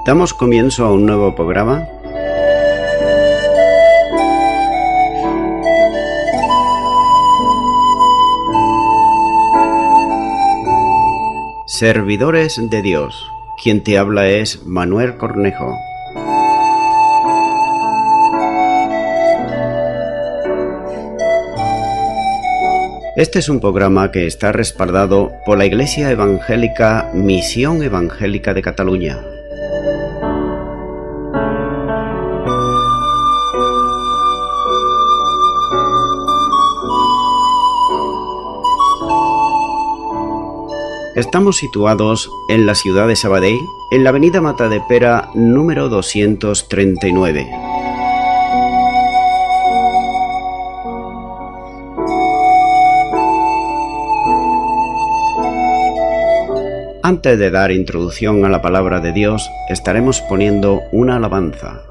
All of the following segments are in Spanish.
Damos comienzo a un nuevo programa. Servidores de Dios. Quien te habla es Manuel Cornejo. Este es un programa que está respaldado por la Iglesia Evangélica Misión Evangélica de Cataluña. Estamos situados en la ciudad de Sabadell, en la avenida Matadepera número 239. Antes de dar introducción a la palabra de Dios, estaremos poniendo una alabanza.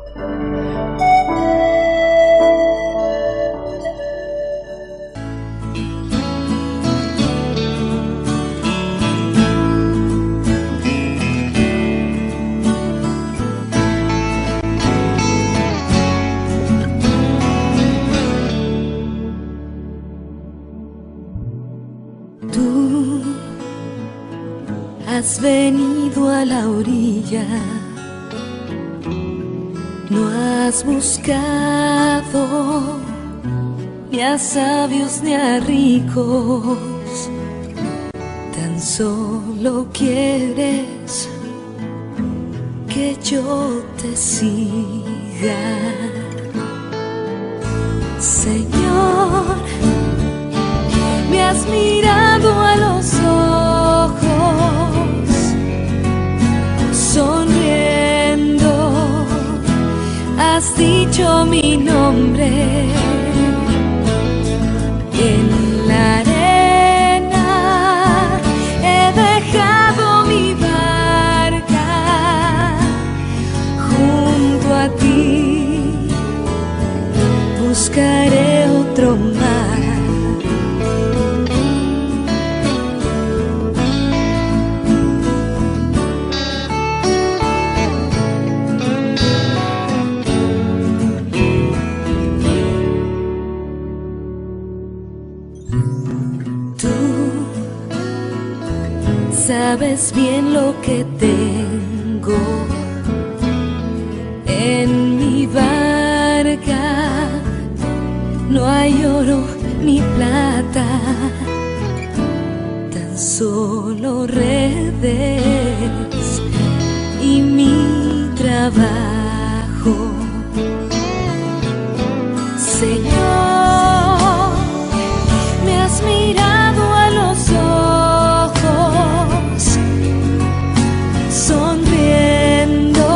Has venido a la orilla, no has buscado ni a sabios ni a ricos, tan solo quieres que yo te siga. Señor, me has mirado a los ojos, sonriendo, has dicho mi nombre. En la arena he dejado mi barca, junto a ti buscaré otro mar. Sabes bien lo que tengo en mi barca, no hay oro ni plata, tan solo redes y mi trabajo. Señor, me has mirado a los ojos, sonriendo,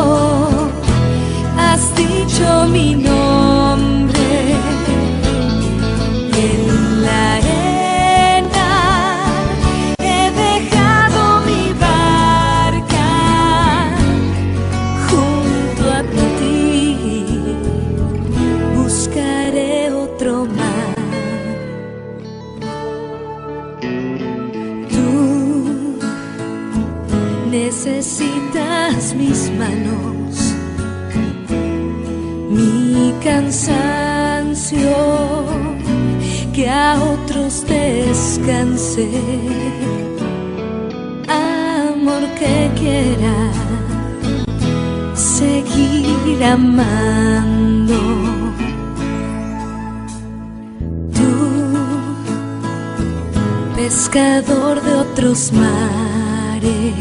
has dicho mi nombre. En la arena he dejado mi barca, junto a ti buscaré otro mar. Tú necesitas mis manos, mi cansancio, que a otros descanse, amor que quiera seguir amando. Tú, pescador de otros mares,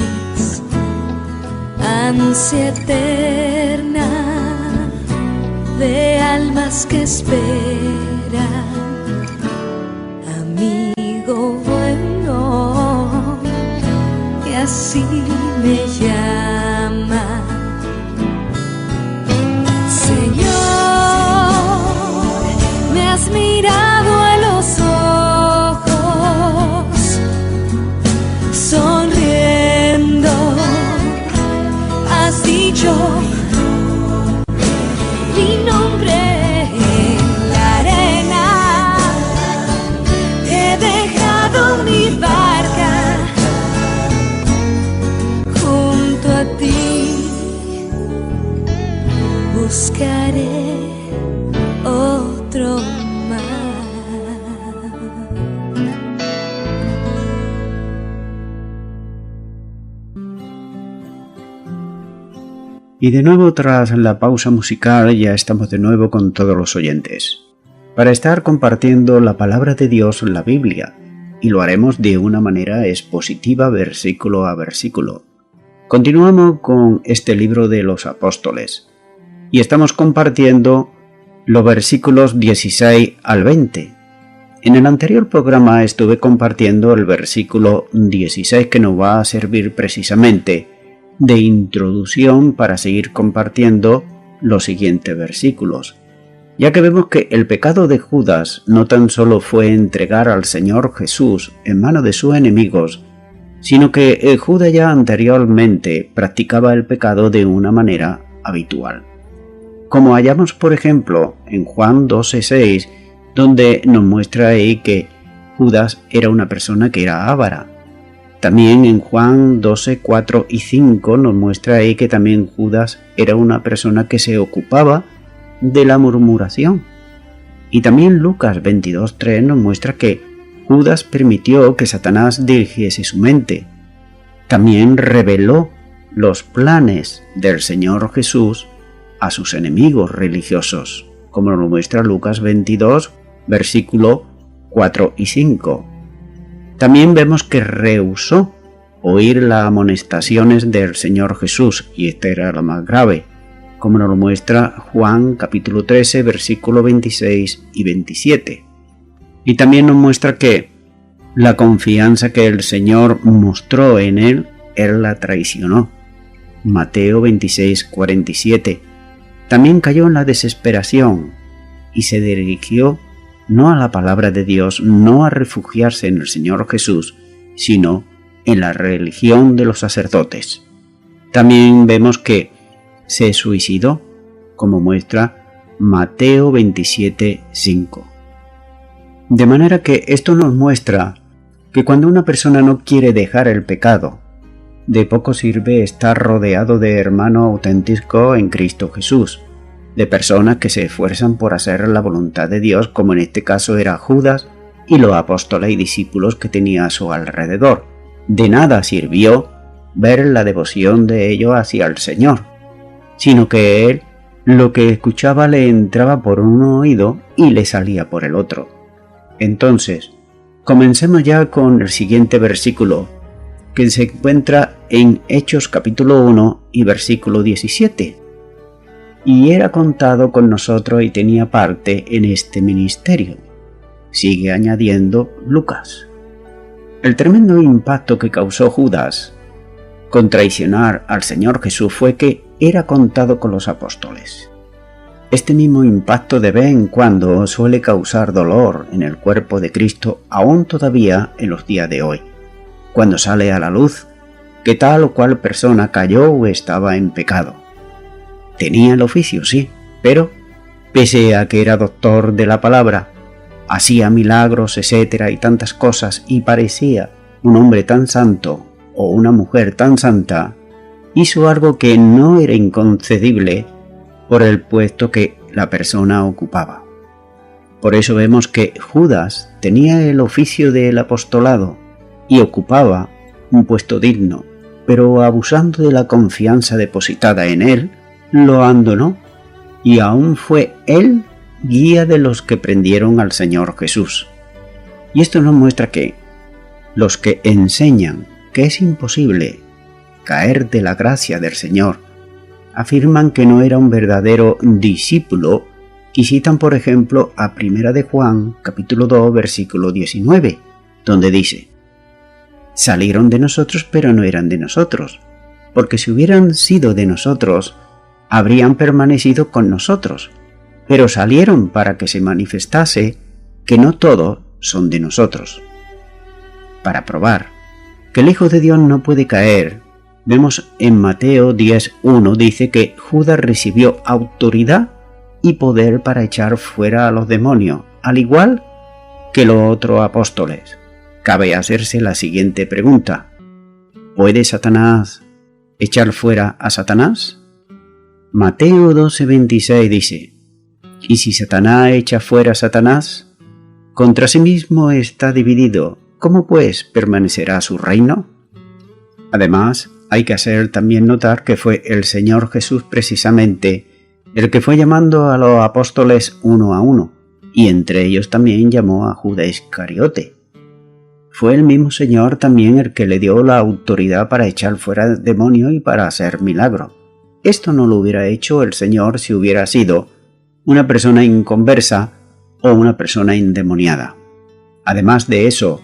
ansia eterna de almas que esperan, amigo bueno, que así me llama. Señor, me has mirado a los ojos, sonriendo, has dicho mi nombre. En la arena he dejado mi barca, junto a buscaré otro más. Y de nuevo, tras la pausa musical, ya estamos de nuevo con todos los oyentes, para estar compartiendo la palabra de Dios, la Biblia, y lo haremos de una manera expositiva, versículo a versículo. Continuamos con este libro de los apóstoles, y estamos compartiendo los versículos 16 al 20. En el anterior programa estuve compartiendo el versículo 16, que nos va a servir precisamente de introducción para seguir compartiendo los siguientes versículos, ya que vemos que el pecado de Judas no tan solo fue entregar al Señor Jesús en manos de sus enemigos, sino que Judas ya anteriormente practicaba el pecado de una manera habitual. Como hallamos por ejemplo en Juan 12:6, donde nos muestra ahí que Judas era una persona que era avara. También en Juan 12:4 y 5 nos muestra ahí que también Judas era una persona que se ocupaba de la murmuración. Y también Lucas 22:3 nos muestra que Judas permitió que Satanás dirigiese su mente. También reveló los planes del Señor Jesús a sus enemigos religiosos, como lo muestra Lucas 22, versículo 4 y 5. También vemos que rehusó oír las amonestaciones del Señor Jesús, y esta era la más grave, como nos lo muestra Juan capítulo 13, versículo 26 y 27. Y también nos muestra que la confianza que el Señor mostró en él la traicionó. Mateo 26, 47. También cayó en la desesperación y se dirigió no a la palabra de Dios, no a refugiarse en el Señor Jesús, sino en la religión de los sacerdotes. También vemos que se suicidó, como muestra Mateo 27, 5. De manera que esto nos muestra que cuando una persona no quiere dejar el pecado, de poco sirve estar rodeado de hermanos auténticos en Cristo Jesús, de personas que se esfuerzan por hacer la voluntad de Dios, como en este caso era Judas y los apóstoles y discípulos que tenía a su alrededor. De nada sirvió ver la devoción de ellos hacia el Señor, sino que él lo que escuchaba le entraba por un oído y le salía por el otro. Entonces, comencemos ya con el siguiente versículo, que se encuentra en Hechos capítulo 1 y versículo 17. Y era contado con nosotros y tenía parte en este ministerio. Sigue añadiendo Lucas. El tremendo impacto que causó Judas con traicionar al Señor Jesús fue que era contado con los apóstoles. Este mismo impacto de vez en cuando suele causar dolor en el cuerpo de Cristo, aún todavía en los días de hoy, cuando sale a la luz que tal o cual persona cayó o estaba en pecado. Tenía el oficio, sí, pero pese a que era doctor de la palabra, hacía milagros, etcétera, y tantas cosas, y parecía un hombre tan santo o una mujer tan santa, hizo algo que no era inconcebible por el puesto que la persona ocupaba. Por eso vemos que Judas tenía el oficio del apostolado y ocupaba un puesto digno, pero abusando de la confianza depositada en él, lo abandonó, y aún fue él guía de los que prendieron al Señor Jesús. Y esto nos muestra que los que enseñan que es imposible caer de la gracia del Señor, afirman que no era un verdadero discípulo, y citan por ejemplo a 1 de Juan capítulo 2 versículo 19, donde dice: salieron de nosotros pero no eran de nosotros, porque si hubieran sido de nosotros, habrían permanecido con nosotros, pero salieron para que se manifestase que no todos son de nosotros. Para probar que el Hijo de Dios no puede caer, vemos en Mateo 10:1 dice que Judas recibió autoridad y poder para echar fuera a los demonios, al igual que los otros apóstoles. Cabe hacerse la siguiente pregunta: ¿puede Satanás echar fuera a Satanás? Mateo 12:26 dice: «Y si Satanás echa fuera a Satanás, contra sí mismo está dividido, ¿cómo pues permanecerá su reino?». Además, hay que hacer también notar que fue el Señor Jesús precisamente el que fue llamando a los apóstoles uno a uno, y entre ellos también llamó a Judas Iscariote. Fue el mismo Señor también el que le dio la autoridad para echar fuera demonios y para hacer milagros. Esto no lo hubiera hecho el Señor si hubiera sido una persona inconversa o una persona endemoniada. Además de eso,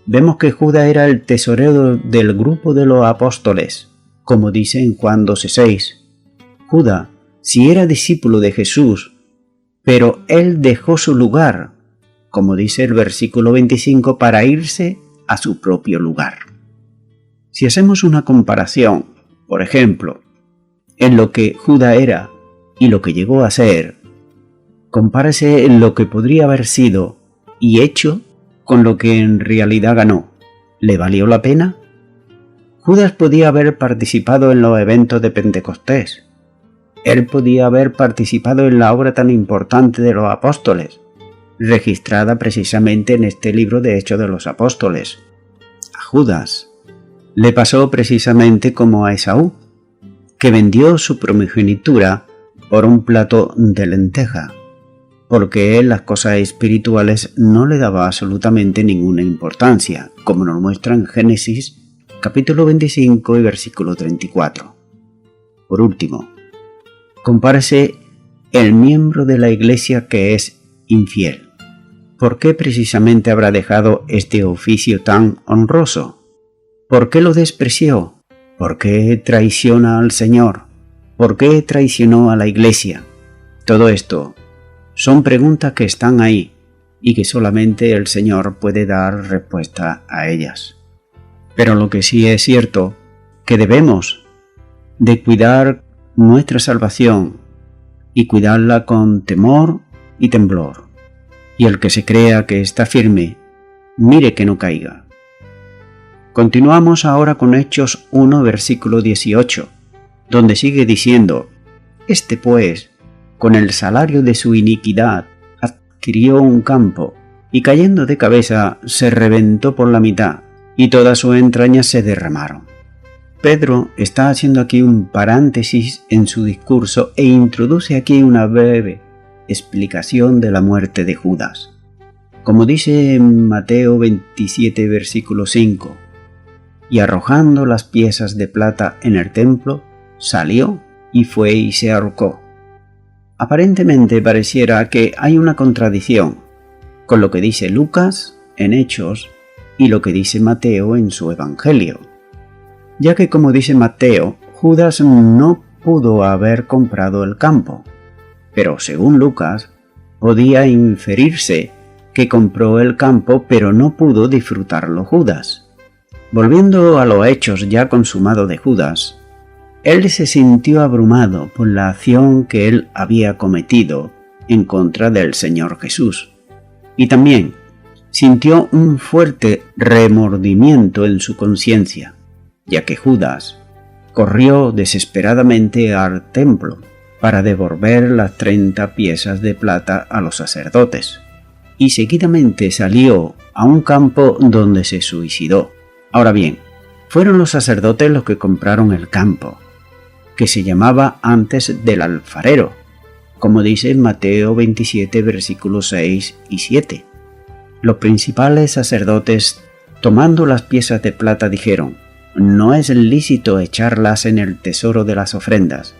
vemos que Judas era el tesorero del grupo de los apóstoles, como dice en Juan 12:6. Judas, si era discípulo de Jesús, pero él dejó su lugar, como dice el versículo 25, para irse a su propio lugar. Si hacemos una comparación, por ejemplo, en lo que Judas era y lo que llegó a ser, compárese en lo que podría haber sido y hecho con lo que en realidad ganó. ¿Le valió la pena? Judas podía haber participado en los eventos de Pentecostés. Él podía haber participado en la obra tan importante de los apóstoles, registrada precisamente en este libro de Hechos de los Apóstoles. A Judas le pasó precisamente como a Esaú, que vendió su primogenitura por un plato de lenteja, porque él las cosas espirituales no le daba absolutamente ninguna importancia, como nos muestra en Génesis capítulo 25 y versículo 34. Por último, compárese el miembro de la iglesia que es infiel. ¿Por qué precisamente habrá dejado este oficio tan honroso? ¿Por qué lo despreció? ¿Por qué traiciona al Señor? ¿Por qué traicionó a la iglesia? Todo esto son preguntas que están ahí y que solamente el Señor puede dar respuesta a ellas. Pero lo que sí es cierto, que debemos de cuidar nuestra salvación y cuidarla con temor y temblor. Y el que se crea que está firme, mire que no caiga. Continuamos ahora con Hechos 1, versículo 18, donde sigue diciendo: «Este pues, con el salario de su iniquidad, adquirió un campo, y cayendo de cabeza se reventó por la mitad, y todas sus entrañas se derramaron». Pedro está haciendo aquí un paréntesis en su discurso e introduce aquí una breve explicación de la muerte de Judas. Como dice en Mateo 27, versículo 5, «Y arrojando las piezas de plata en el templo, salió y fue y se ahorcó». Aparentemente pareciera que hay una contradicción con lo que dice Lucas en Hechos y lo que dice Mateo en su Evangelio, ya que, como dice Mateo, Judas no pudo haber comprado el campo, pero según Lucas podía inferirse que compró el campo pero no pudo disfrutarlo Judas. Volviendo a los hechos ya consumados de Judas, él se sintió abrumado por la acción que él había cometido en contra del Señor Jesús, y también sintió un fuerte remordimiento en su conciencia, ya que Judas corrió desesperadamente al templo para devolver las 30 piezas de plata a los sacerdotes, y seguidamente salió a un campo donde se suicidó. Ahora bien, fueron los sacerdotes los que compraron el campo, que se llamaba antes del alfarero, como dice en Mateo 27, versículos 6 y 7. Los principales sacerdotes, tomando las piezas de plata, dijeron: «No es lícito echarlas en el tesoro de las ofrendas,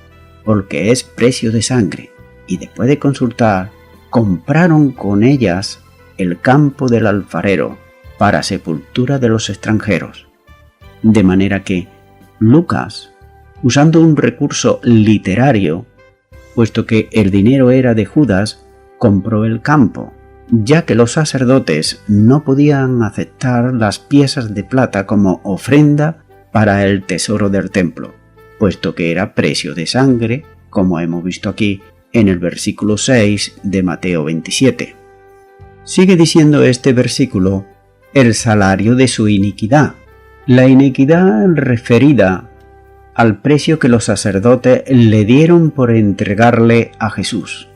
porque es precio de sangre», y después de consultar, compraron con ellas el campo del alfarero para sepultura de los extranjeros. De manera que Lucas, usando un recurso literario, puesto que el dinero era de Judas, compró el campo, ya que los sacerdotes no podían aceptar las piezas de plata como ofrenda para el tesoro del templo, puesto que era precio de sangre, como hemos visto aquí en el versículo 6 de Mateo 27. Sigue diciendo este versículo: «el salario de su iniquidad». La iniquidad referida al precio que los sacerdotes le dieron por entregarle a Jesús.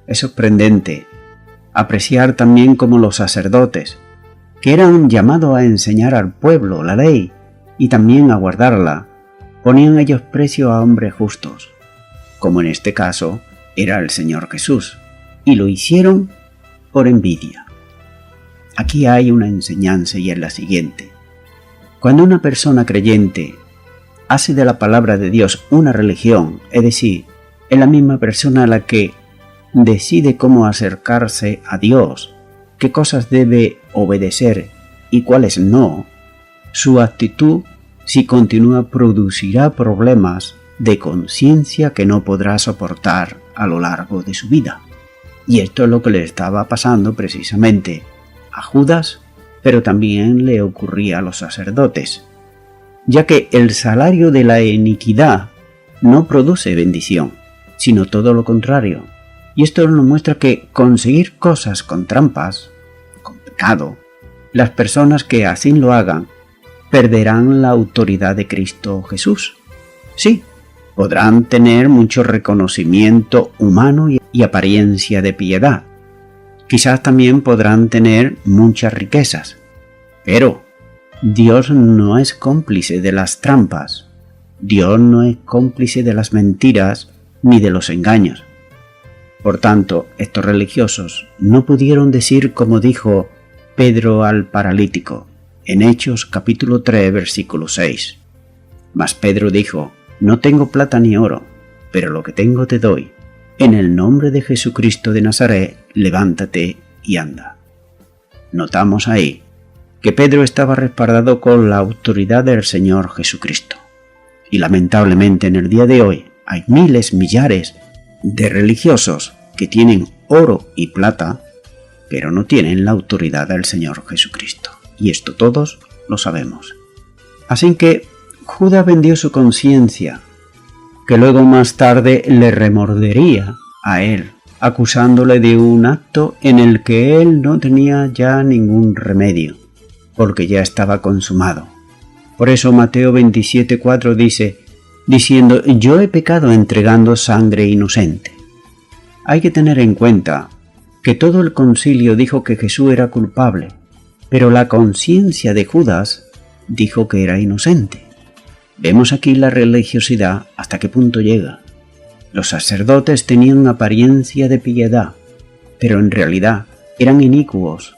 Es sorprendente apreciar también cómo los sacerdotes, que eran llamados a enseñar al pueblo la ley y también a guardarla, ponían ellos precio a hombres justos, como en este caso era el Señor Jesús, y lo hicieron por envidia. Aquí hay una enseñanza y es la siguiente. Cuando una persona creyente hace de la palabra de Dios una religión, es decir, es la misma persona la que decide cómo acercarse a Dios, qué cosas debe obedecer y cuáles no, su actitud, si continúa, producirá problemas de conciencia que no podrá soportar a lo largo de su vida. Y esto es lo que le estaba pasando precisamente a Judas, pero también le ocurría a los sacerdotes, ya que el salario de la iniquidad no produce bendición, sino todo lo contrario. Y esto nos muestra que conseguir cosas con trampas, con pecado, las personas que así lo hagan, perderán la autoridad de Cristo Jesús. Sí, podrán tener mucho reconocimiento humano y apariencia de piedad. Quizás también podrán tener muchas riquezas, pero Dios no es cómplice de las trampas. Dios no es cómplice de las mentiras ni de los engaños. Por tanto, estos religiosos no pudieron decir como dijo Pedro al paralítico en Hechos capítulo 3 versículo 6. Mas Pedro dijo: no tengo plata ni oro, pero lo que tengo te doy. En el nombre de Jesucristo de Nazaret, levántate y anda. Notamos ahí que Pedro estaba respaldado con la autoridad del Señor Jesucristo. Y lamentablemente en el día de hoy hay miles, millares de religiosos que tienen oro y plata, pero no tienen la autoridad del Señor Jesucristo. Y esto todos lo sabemos. Así que Judas vendió su conciencia, que luego más tarde le remordería a él, acusándole de un acto en el que él no tenía ya ningún remedio, porque ya estaba consumado. Por eso Mateo 27:4 dice, diciendo: yo he pecado entregando sangre inocente. Hay que tener en cuenta que todo el concilio dijo que Jesús era culpable, pero la conciencia de Judas dijo que era inocente. Vemos aquí la religiosidad hasta qué punto llega. Los sacerdotes tenían apariencia de piedad, pero en realidad eran inicuos,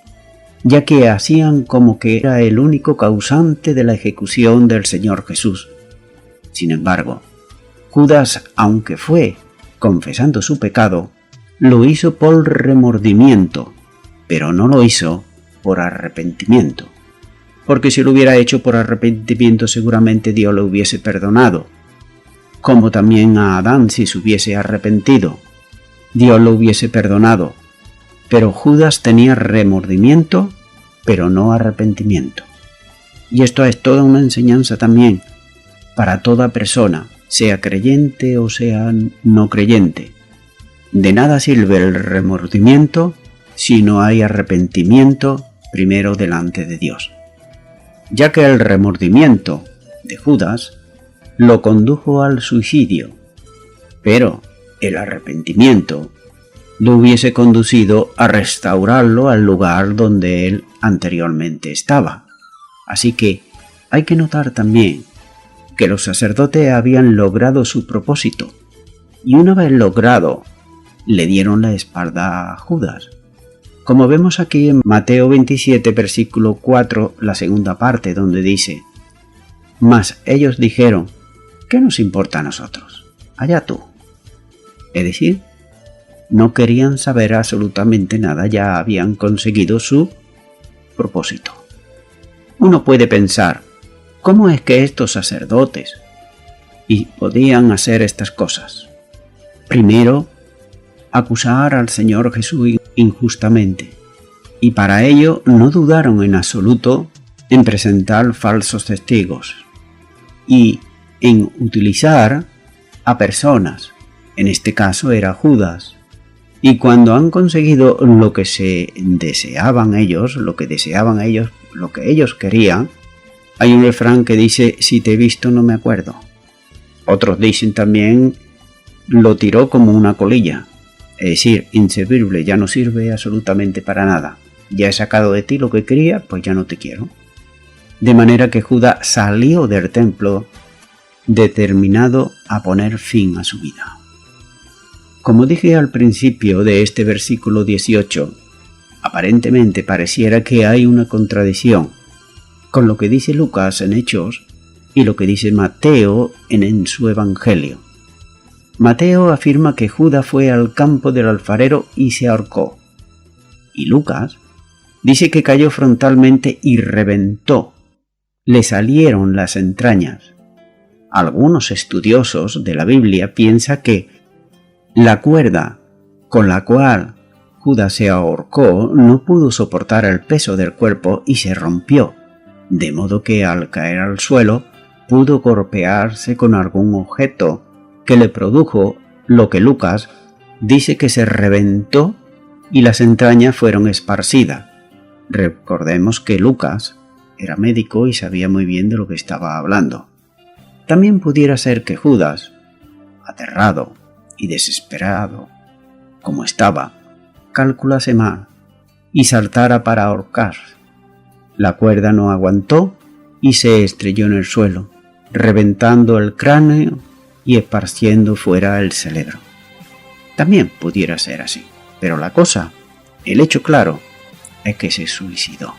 ya que hacían como que era el único causante de la ejecución del Señor Jesús. Sin embargo, Judas, aunque fue confesando su pecado, lo hizo por remordimiento, pero no lo hizo por arrepentimiento. Porque si lo hubiera hecho por arrepentimiento, seguramente Dios lo hubiese perdonado, como también a Adán si se hubiese arrepentido. Dios lo hubiese perdonado, pero Judas tenía remordimiento, pero no arrepentimiento. Y esto es toda una enseñanza también para toda persona, sea creyente o sea no creyente. De nada sirve el remordimiento si no hay arrepentimiento primero delante de Dios, ya que el remordimiento de Judas lo condujo al suicidio, pero el arrepentimiento lo hubiese conducido a restaurarlo al lugar donde él anteriormente estaba. Así que hay que notar también que los sacerdotes habían logrado su propósito, y una vez logrado, le dieron la espalda a Judas. Como vemos aquí en Mateo 27, versículo 4, la segunda parte, donde dice: mas ellos dijeron: ¿qué nos importa a nosotros? Allá tú. Es decir, no querían saber absolutamente nada, ya habían conseguido su propósito. Uno puede pensar, ¿cómo es que estos sacerdotes podían hacer estas cosas? Primero, acusar al Señor Jesús injustamente, y para ello no dudaron en absoluto en presentar falsos testigos y en utilizar a personas. En este caso era Judas. Y cuando han conseguido lo que deseaban ellos, lo que ellos querían, hay un refrán que dice: si te he visto no me acuerdo. Otros dicen también lo tiró como una colilla, es decir, inservible, ya no sirve absolutamente para nada. Ya he sacado de ti lo que quería, pues ya no te quiero. De manera que Judas salió del templo determinado a poner fin a su vida. Como dije al principio de este versículo 18, aparentemente pareciera que hay una contradicción con lo que dice Lucas en Hechos y lo que dice Mateo en su Evangelio. Mateo afirma que Judas fue al campo del alfarero y se ahorcó, y Lucas dice que cayó frontalmente y reventó, le salieron las entrañas. Algunos estudiosos de la Biblia piensan que la cuerda con la cual Judas se ahorcó no pudo soportar el peso del cuerpo y se rompió, de modo que al caer al suelo pudo golpearse con algún objeto que le produjo lo que Lucas dice que se reventó y las entrañas fueron esparcidas. Recordemos que Lucas era médico y sabía muy bien de lo que estaba hablando. También pudiera ser que Judas, aterrado y desesperado como estaba, calculase mal y saltara para ahorcar. La cuerda no aguantó y se estrelló en el suelo, reventando el cráneo y esparciendo fuera el cerebro. También pudiera ser así, pero el hecho claro, es que se suicidó,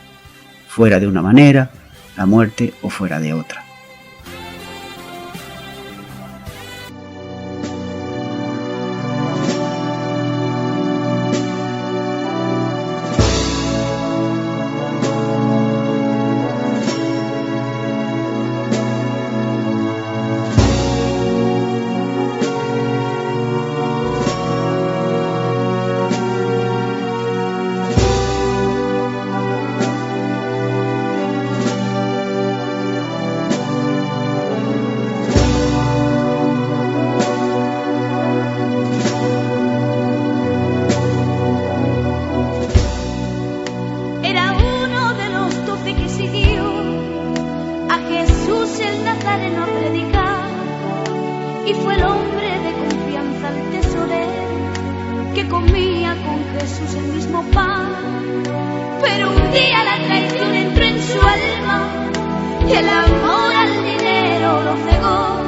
fuera de una manera, la muerte o fuera de otra. Y fue el hombre de confianza, el tesorero, que comía con Jesús el mismo pan. Pero un día la traición entró en su alma y el amor al dinero lo cegó.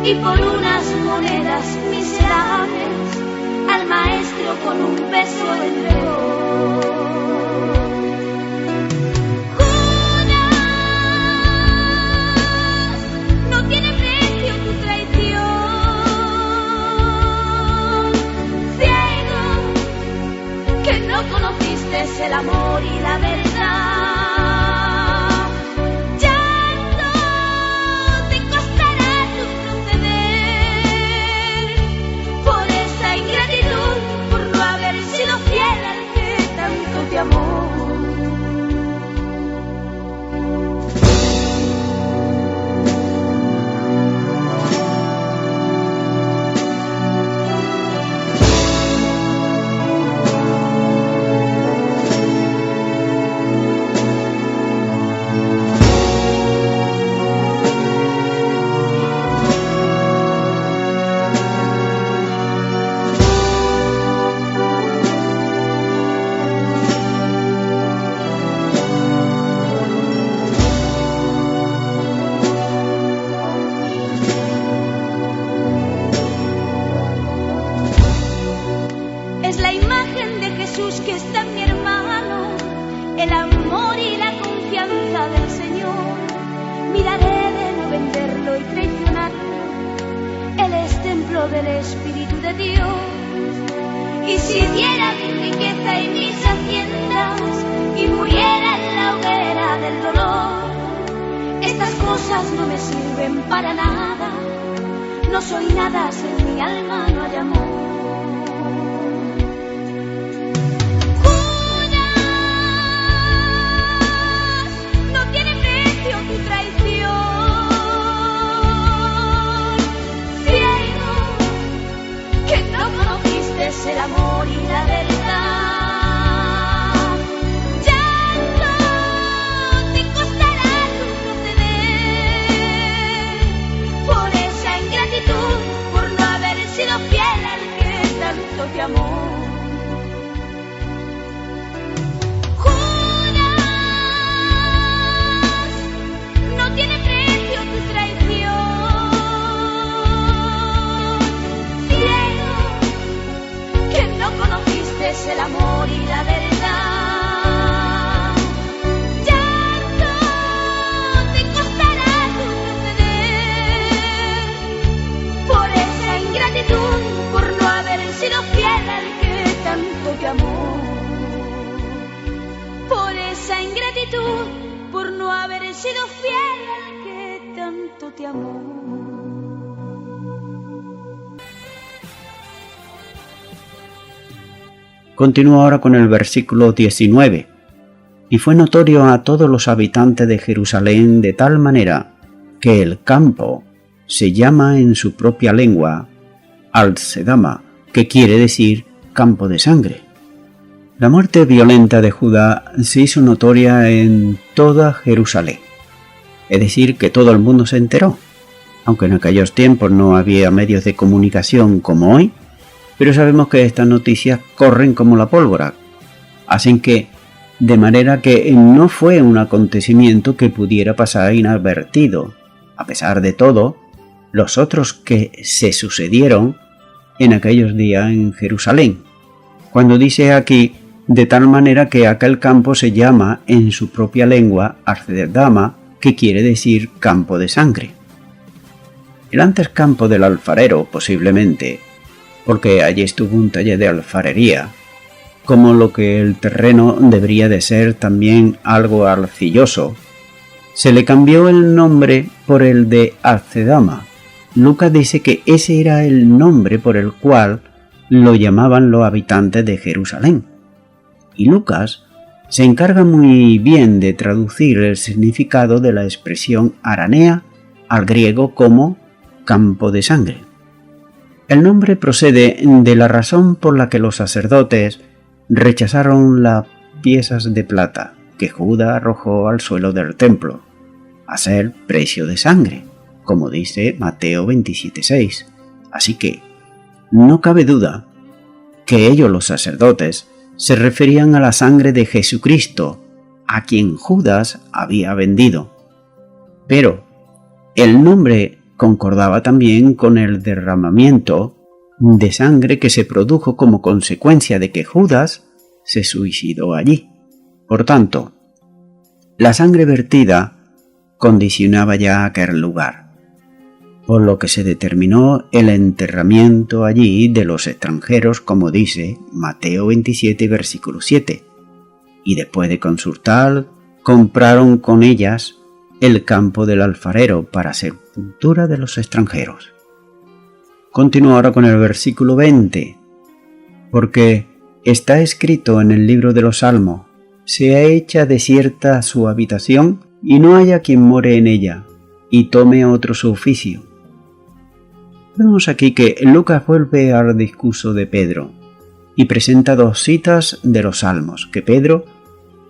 Y por unas monedas miserables al maestro con un beso entregó. Es el amor y la verdad. Ya no te costará tu proceder por esa ingratitud, por no haber sido fiel al que tanto te amó. Jesús que está en mi hermano, el amor y la confianza del Señor. Miraré de no venderlo y traicionarlo, Él es templo del Espíritu de Dios. Y si diera mi riqueza y mis haciendas y muriera en la hoguera del dolor, estas cosas no me sirven para nada. No soy nada si en mi alma no hay amor. El amor y la verdad. Ya no te costará tu proceder por esa sido fiel al que tanto te amó. Continúo ahora con el versículo 19. Y fue notorio a todos los habitantes de Jerusalén de tal manera que el campo se llama en su propia lengua Al-Sedama, que quiere decir campo de sangre. La muerte violenta de Judá se hizo notoria en toda Jerusalén, es decir, que todo el mundo se enteró, aunque en aquellos tiempos no había medios de comunicación como hoy, pero sabemos que estas noticias corren como la pólvora, así que de manera que no fue un acontecimiento que pudiera pasar inadvertido. A pesar de todo, los otros que se sucedieron en aquellos días en Jerusalén, cuando dice aquí de tal manera que aquel campo se llama en su propia lengua Al-Sedama, que quiere decir campo de sangre. El antes campo del alfarero, posiblemente, porque allí estuvo un taller de alfarería, como lo que el terreno debería de ser también algo arcilloso, se le cambió el nombre por el de Al-Sedama. Lucas dice que ese era el nombre por el cual lo llamaban los habitantes de Jerusalén. Y Lucas se encarga muy bien de traducir el significado de la expresión aramea al griego como campo de sangre. El nombre procede de la razón por la que los sacerdotes rechazaron las piezas de plata que Judas arrojó al suelo del templo, a ser precio de sangre, como dice Mateo 27:6. Así que no cabe duda que ellos, los sacerdotes, se referían a la sangre de Jesucristo, a quien Judas había vendido. Pero el nombre concordaba también con el derramamiento de sangre que se produjo como consecuencia de que Judas se suicidó allí. Por tanto, la sangre vertida condicionaba ya aquel lugar, por lo que se determinó el enterramiento allí de los extranjeros, como dice Mateo 27, versículo 7, y después de consultar, compraron con ellas el campo del alfarero para sepultura de los extranjeros. Continúo ahora con el versículo 20, porque está escrito en el libro de los Salmos: sea hecha desierta su habitación, y no haya quien more en ella, y tome otro su oficio. Vemos aquí que Lucas vuelve al discurso de Pedro, y presenta dos citas de los Salmos que Pedro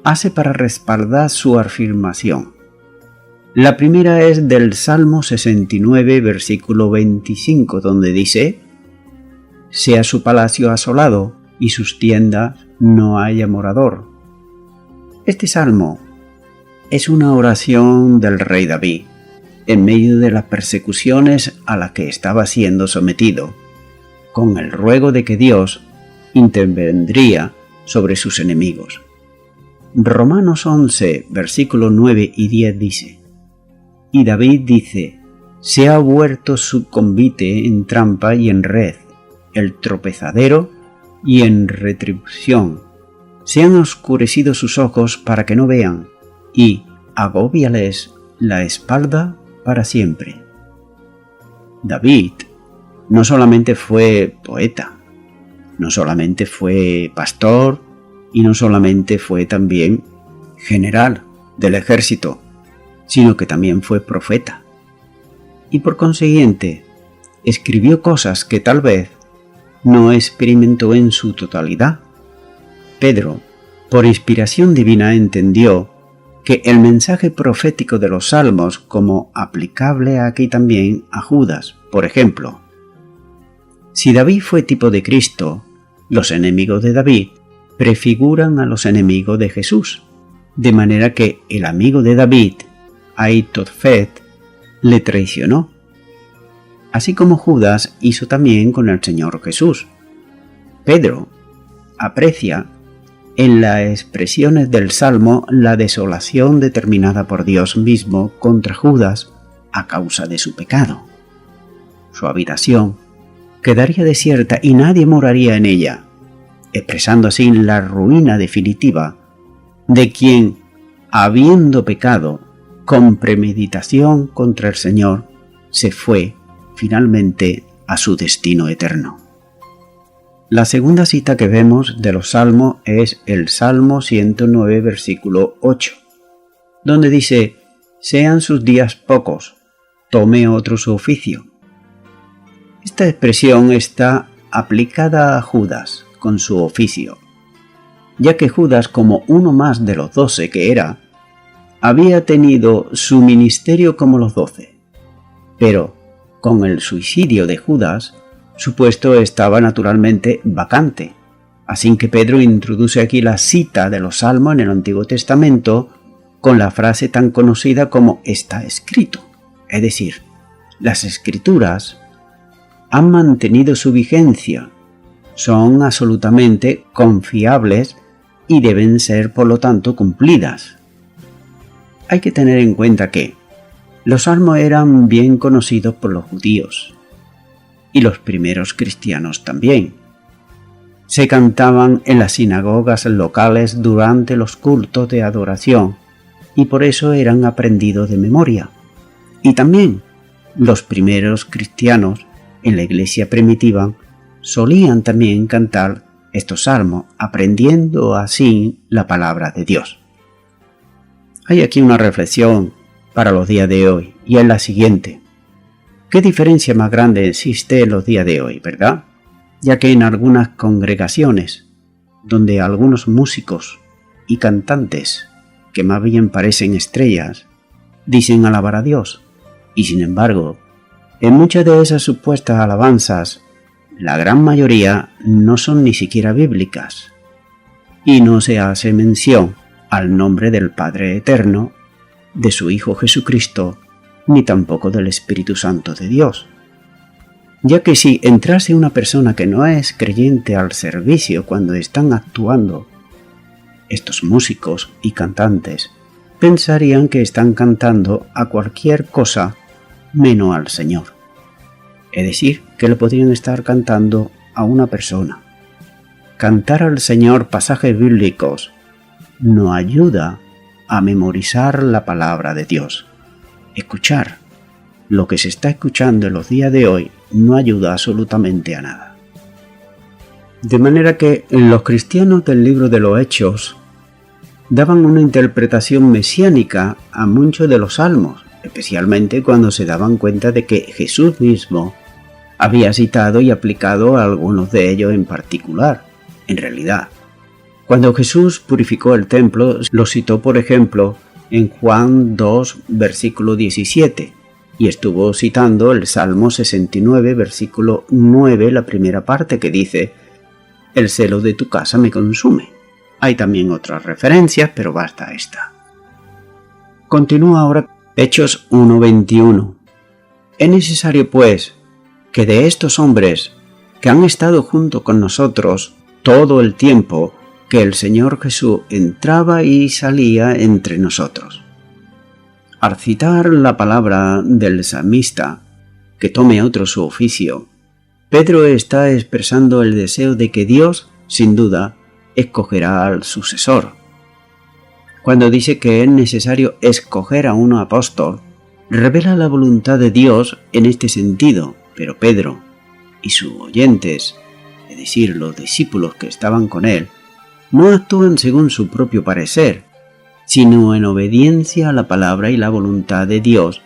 hace para respaldar su afirmación. La primera es del Salmo 69, versículo 25, donde dice: sea su palacio asolado y sus tiendas no haya morador. Este salmo es una oración del rey David en medio de las persecuciones a las que estaba siendo sometido, con el ruego de que Dios intervendría sobre sus enemigos. Romanos 11, versículos 9 y 10 dice: y David dice: se ha vuelto su convite en trampa y en red, el tropezadero y en retribución. Se han oscurecido sus ojos para que no vean, y agóbiales la espalda para siempre. David no solamente fue poeta, no solamente fue pastor, y no solamente fue también general del ejército, sino que también fue profeta. Y por consiguiente, escribió cosas que tal vez no experimentó en su totalidad. Pedro, por inspiración divina, entendió que el mensaje profético de los Salmos como aplicable aquí también a Judas. Por ejemplo, si David fue tipo de Cristo, los enemigos de David prefiguran a los enemigos de Jesús, de manera que el amigo de David, Ahitofet, le traicionó, así como Judas hizo también con el Señor Jesús. Pedro aprecia en las expresiones del Salmo la desolación determinada por Dios mismo contra Judas a causa de su pecado. Su habitación quedaría desierta y nadie moraría en ella, expresando así la ruina definitiva de quien, habiendo pecado, con premeditación contra el Señor, se fue finalmente a su destino eterno. La segunda cita que vemos de los salmos es el Salmo 109, versículo 8, donde dice: «Sean sus días pocos, tome otro su oficio». Esta expresión está aplicada a Judas con su oficio, ya que Judas, como uno más de los 12 que era, había tenido su ministerio como los 12, pero con el suicidio de Judas, su puesto estaba naturalmente vacante. Así que Pedro introduce aquí la cita de los Salmos en el Antiguo Testamento con la frase tan conocida como «está escrito». Es decir, las Escrituras han mantenido su vigencia, son absolutamente confiables y deben ser, por lo tanto, cumplidas. Hay que tener en cuenta que los salmos eran bien conocidos por los judíos y los primeros cristianos también. Se cantaban en las sinagogas locales durante los cultos de adoración y por eso eran aprendidos de memoria. Y también los primeros cristianos en la iglesia primitiva solían también cantar estos salmos, aprendiendo así la palabra de Dios. Hay aquí una reflexión para los días de hoy, y es la siguiente. ¿Qué diferencia más grande existe en los días de hoy, verdad? Ya que en algunas congregaciones, donde algunos músicos y cantantes, que más bien parecen estrellas, dicen alabar a Dios, y sin embargo, en muchas de esas supuestas alabanzas, la gran mayoría no son ni siquiera bíblicas, y no se hace mención al nombre del Padre Eterno, de su Hijo Jesucristo, ni tampoco del Espíritu Santo de Dios. Ya que si entrase una persona que no es creyente al servicio cuando están actuando estos músicos y cantantes, pensarían que están cantando a cualquier cosa menos al Señor. Es decir, que le podrían estar cantando a una persona. Cantar al Señor pasajes bíblicos no ayuda a memorizar la palabra de Dios. Escuchar lo que se está escuchando en los días de hoy no ayuda absolutamente a nada. De manera que los cristianos del libro de los Hechos daban una interpretación mesiánica a muchos de los salmos, especialmente cuando se daban cuenta de que Jesús mismo había citado y aplicado a algunos de ellos en particular. En realidad, cuando Jesús purificó el templo, lo citó por ejemplo en Juan 2, versículo 17, y estuvo citando el Salmo 69, versículo 9, la primera parte que dice: «El celo de tu casa me consume». Hay también otras referencias, pero basta esta. Continúa ahora Hechos 1:21. Es necesario, pues, que de estos hombres que han estado junto con nosotros todo el tiempo que el Señor Jesús entraba y salía entre nosotros. Al citar la palabra del salmista, que tome otro su oficio, Pedro está expresando el deseo de que Dios, sin duda, escogerá al sucesor. Cuando dice que es necesario escoger a un apóstol, revela la voluntad de Dios en este sentido, pero Pedro y sus oyentes, es decir, los discípulos que estaban con él, no actúan según su propio parecer, sino en obediencia a la palabra y la voluntad de Dios,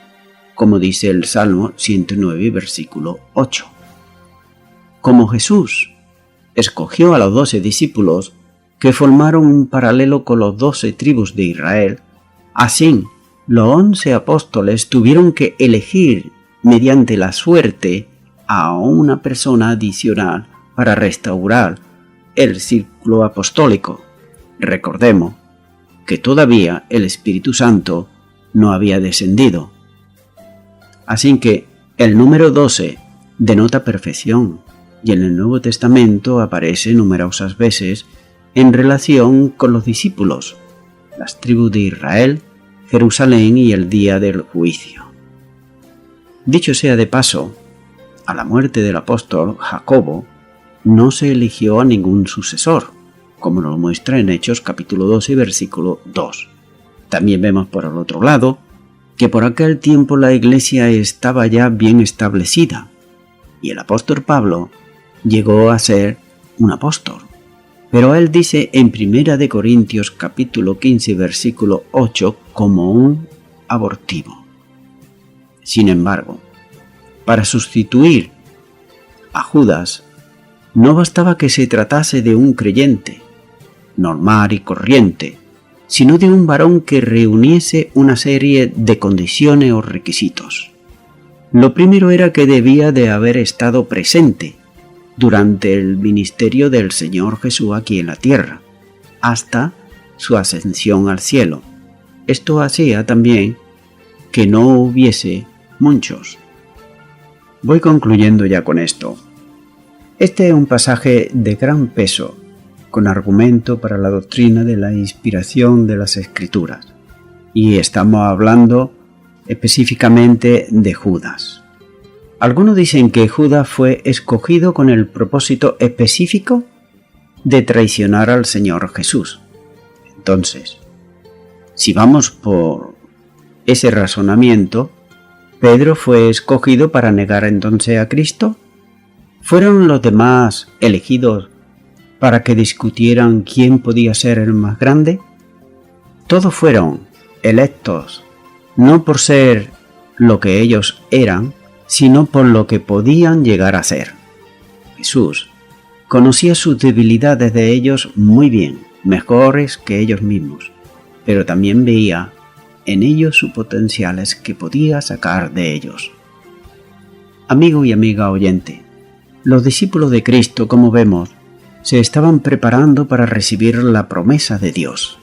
como dice el Salmo 109, versículo 8. Como Jesús escogió a los 12 discípulos que formaron un paralelo con los 12 tribus de Israel, así los 11 apóstoles tuvieron que elegir mediante la suerte a una persona adicional para restaurar el círculo apostólico. Recordemos que todavía el Espíritu Santo no había descendido. Así que el número 12 denota perfección y en el Nuevo Testamento aparece numerosas veces en relación con los discípulos, las tribus de Israel, Jerusalén y el día del juicio. Dicho sea de paso, a la muerte del apóstol Jacobo no se eligió a ningún sucesor, como nos muestra en Hechos capítulo 12, versículo 2. También vemos por el otro lado que por aquel tiempo la Iglesia estaba ya bien establecida y el apóstol Pablo llegó a ser un apóstol. Pero él dice en 1 Corintios capítulo 15 versículo 8 como un abortivo. Sin embargo, para sustituir a Judas no bastaba que se tratase de un creyente normal y corriente, sino de un varón que reuniese una serie de condiciones o requisitos. Lo primero era que debía de haber estado presente durante el ministerio del Señor Jesús aquí en la tierra, hasta su ascensión al cielo. Esto hacía también que no hubiese muchos. Voy concluyendo ya con esto. Este es un pasaje de gran peso, con argumento para la doctrina de la inspiración de las Escrituras. Y estamos hablando específicamente de Judas. Algunos dicen que Judas fue escogido con el propósito específico de traicionar al Señor Jesús. Entonces, si vamos por ese razonamiento, ¿Pedro fue escogido para negar entonces a Cristo? ¿Fueron los demás elegidos para que discutieran quién podía ser el más grande? Todos fueron electos, no por ser lo que ellos eran, sino por lo que podían llegar a ser. Jesús conocía sus debilidades de ellos muy bien, mejores que ellos mismos, pero también veía en ellos sus potenciales que podía sacar de ellos. Amigo y amiga oyente, los discípulos de Cristo, como vemos, se estaban preparando para recibir la promesa de Dios.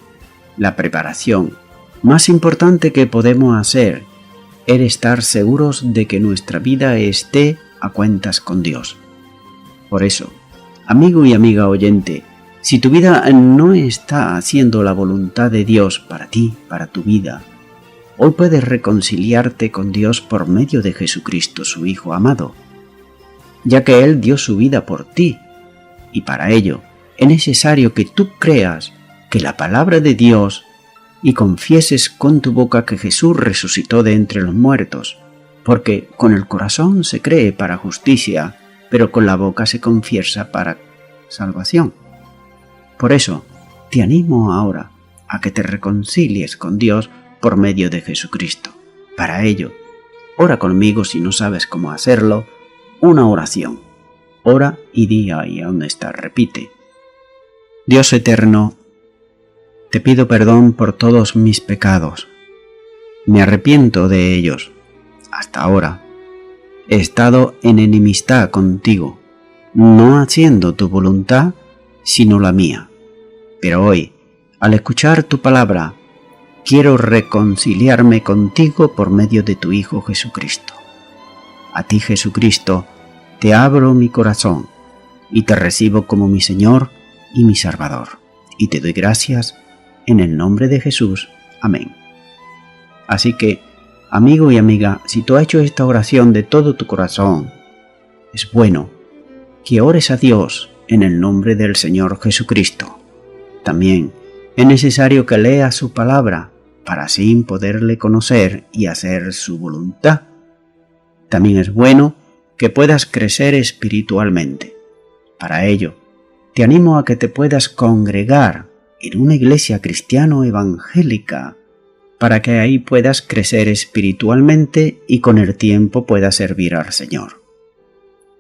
La preparación más importante que podemos hacer es estar seguros de que nuestra vida esté a cuentas con Dios. Por eso, amigo y amiga oyente, si tu vida no está haciendo la voluntad de Dios para ti, para tu vida, hoy puedes reconciliarte con Dios por medio de Jesucristo, su Hijo amado, ya que Él dio su vida por ti, y para ello es necesario que tú creas que la palabra de Dios y confieses con tu boca que Jesús resucitó de entre los muertos, porque con el corazón se cree para justicia, pero con la boca se confiesa para salvación. Por eso, te animo ahora a que te reconcilies con Dios por medio de Jesucristo. Para ello, ora conmigo si no sabes cómo hacerlo, una oración. Ora y di ahí donde estás, repite. Dios eterno, te pido perdón por todos mis pecados. Me arrepiento de ellos. Hasta ahora he estado en enemistad contigo, no haciendo tu voluntad, sino la mía. Pero hoy, al escuchar tu palabra, quiero reconciliarme contigo por medio de tu Hijo Jesucristo. A ti, Jesucristo, te abro mi corazón y te recibo como mi Señor y mi Salvador. Y te doy gracias en el nombre de Jesús. Amén. Así que, amigo y amiga, si tú has hecho esta oración de todo tu corazón, es bueno que ores a Dios en el nombre del Señor Jesucristo. También es necesario que leas su palabra para así poderle conocer y hacer su voluntad. También es bueno que puedas crecer espiritualmente. Para ello, te animo a que te puedas congregar en una iglesia cristiano-evangélica para que ahí puedas crecer espiritualmente y con el tiempo puedas servir al Señor.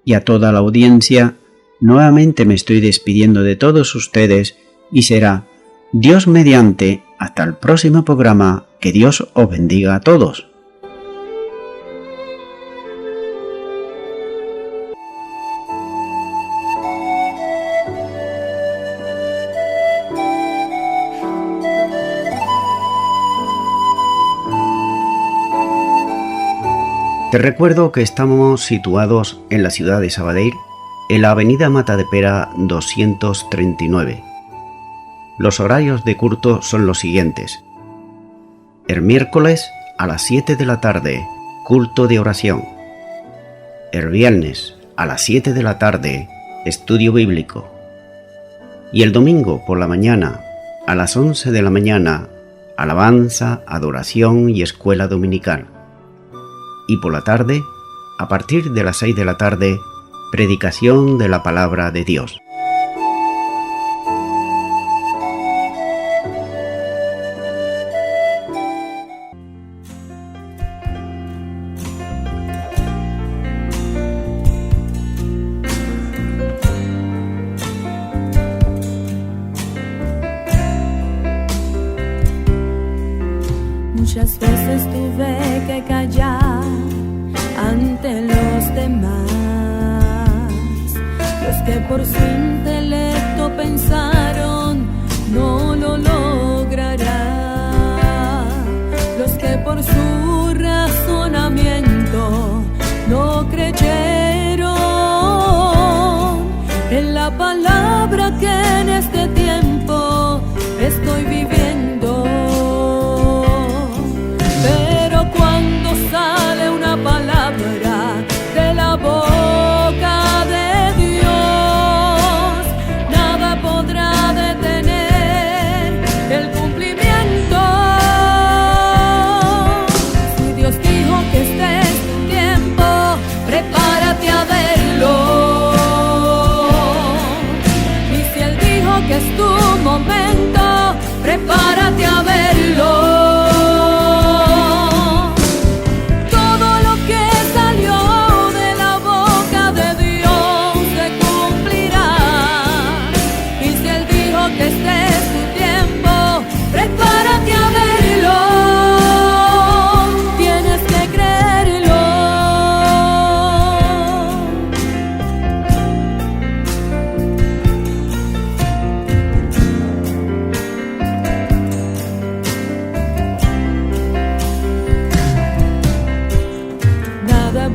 Y a toda la audiencia, nuevamente me estoy despidiendo de todos ustedes y será Dios mediante hasta el próximo programa. Que Dios os bendiga a todos. Te recuerdo que estamos situados en la ciudad de Sabadell, en la avenida Matadepera 239. Los horarios de culto son los siguientes. El miércoles a las 7 de la tarde, culto de oración. El viernes a las 7 de la tarde, estudio bíblico. Y el domingo por la mañana, a las 11 de la mañana, alabanza, adoración y escuela dominical. Y por la tarde, a partir de las 6 de la tarde, predicación de la palabra de Dios. Muchas veces tuve que callar ante los demás, los que por su intelecto pensaron no lo logrará, los que por su razonamiento no creyeron en la palabra que en este tiempo estoy viviendo. Sale una palabra de la boca de Dios, nada podrá detener el cumplimiento. Si Dios dijo que este es tu tiempo, prepárate a verlo. Y si Él dijo que es tu momento, prepárate a verlo.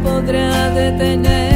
Podrá detener